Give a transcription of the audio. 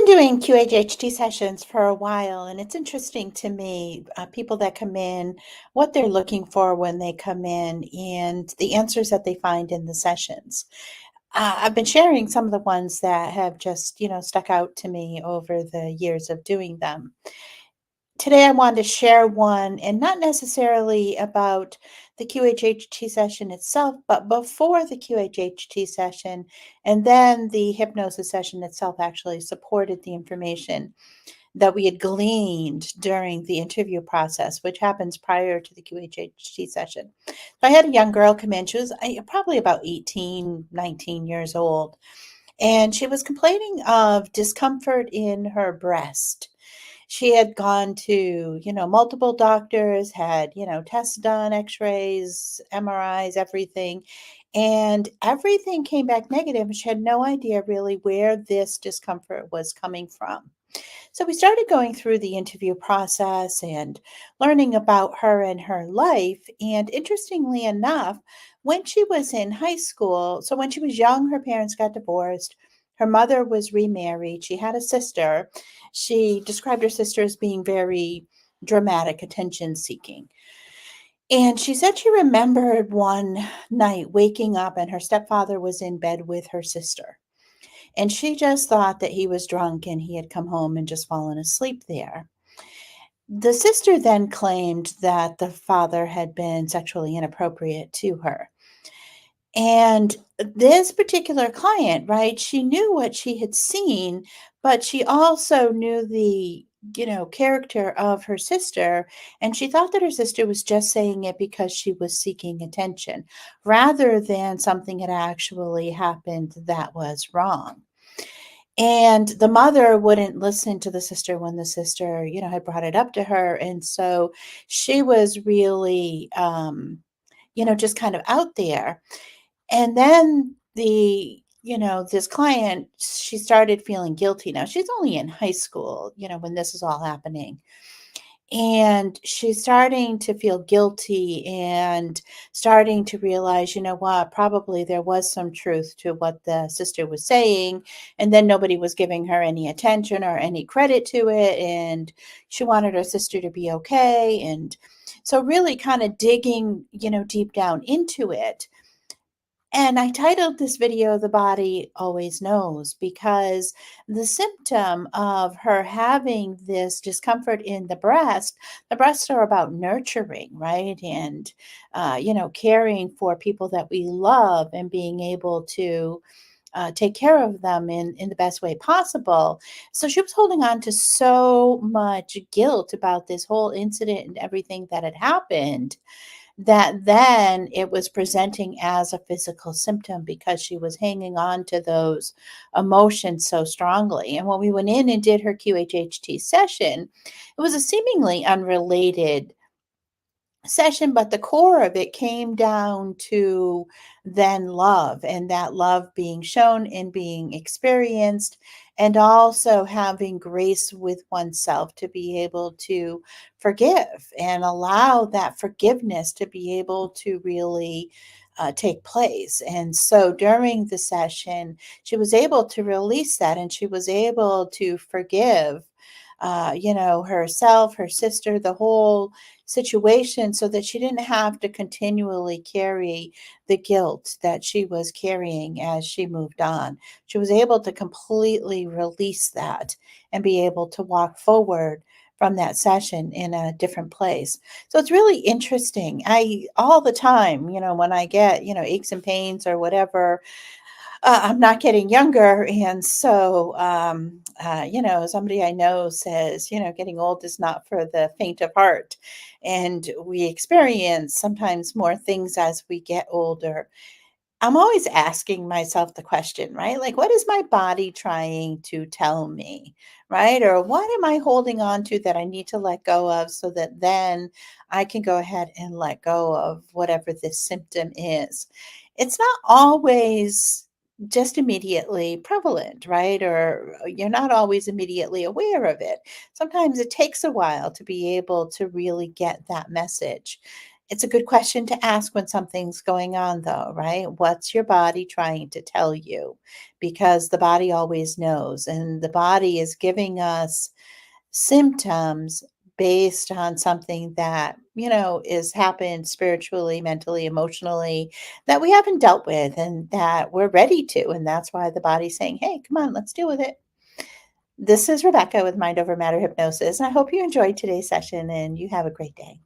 Been doing QHHT sessions for a while, and it's interesting to me, people that come in, what they're looking for when they come in, and the answers that they find in the sessions. I've been sharing some of the ones that have just, stuck out to me over the years of doing them. Today, I wanted to share one, and not necessarily about the QHHT session itself, but before the QHHT session, and then the hypnosis session itself actually supported the information that we had gleaned during the interview process, which happens prior to the QHHT session. So I had a young girl come in. She was probably about 18, 19 years old, and she was complaining of discomfort in her breast. She had gone to, multiple doctors, had, tests done, x-rays, MRIs, everything. And everything came back negative. She had no idea really where this discomfort was coming from. So we started going through the interview process and learning about her and her life. And interestingly enough, when she was in high school, so when she was young, her parents got divorced. Her mother was remarried. She had a sister. She described her sister as being very dramatic, attention seeking. And she said she remembered one night waking up and her stepfather was in bed with her sister. And she just thought that he was drunk and he had come home and just fallen asleep there. The sister then claimed that the father had been sexually inappropriate to her. And this particular client, right, she knew what she had seen, but she also knew the character of her sister, and she thought that her sister was just saying it because she was seeking attention rather than something had actually happened that was wrong. And the mother wouldn't listen to the sister when the sister, had brought it up to her. And so she was really, just kind of out there. And then this client, she started feeling guilty. Now she's only in high school, when this is all happening. And she's starting to feel guilty and starting to realize, you know what, probably there was some truth to what the sister was saying. And then nobody was giving her any attention or any credit to it. And she wanted her sister to be okay. And so, really kind of digging, deep down into it. And I titled this video, The Body Always Knows, because the symptom of her having this discomfort in the breasts are about nurturing, right? And, caring for people that we love and being able to take care of them in the best way possible. So she was holding on to so much guilt about this whole incident and everything that had happened, that then it was presenting as a physical symptom because she was hanging on to those emotions so strongly. And when we went in and did her QHHT session, it was a seemingly unrelated session, but the core of it came down to then love, and that love being shown and being experienced, and also having grace with oneself to be able to forgive and allow that forgiveness to be able to really take place. And so during the session, she was able to release that and she was able to forgive herself, her sister, the whole situation, so that she didn't have to continually carry the guilt that she was carrying as she moved on. She was able to completely release that and be able to walk forward from that session in a different place. So it's really interesting. I all the time, when I get, aches and pains or whatever, I'm not getting younger. And so, somebody I know says, getting old is not for the faint of heart. And we experience sometimes more things as we get older. I'm always asking myself the question, right? Like, what is my body trying to tell me, right? Or what am I holding on to that I need to let go of so that then I can go ahead and let go of whatever this symptom is? It's not always just immediately prevalent, right? Or you're not always immediately aware of it. Sometimes it takes a while to be able to really get that message. It's a good question to ask when something's going on, though, right? What's your body trying to tell you? Because the body always knows, and the body is giving us symptoms based on something that, is happened spiritually, mentally, emotionally that we haven't dealt with and that we're ready to. And that's why the body's saying, hey, come on, let's deal with it. This is Rebecca with Mind Over Matter Hypnosis. And I hope you enjoyed today's session and you have a great day.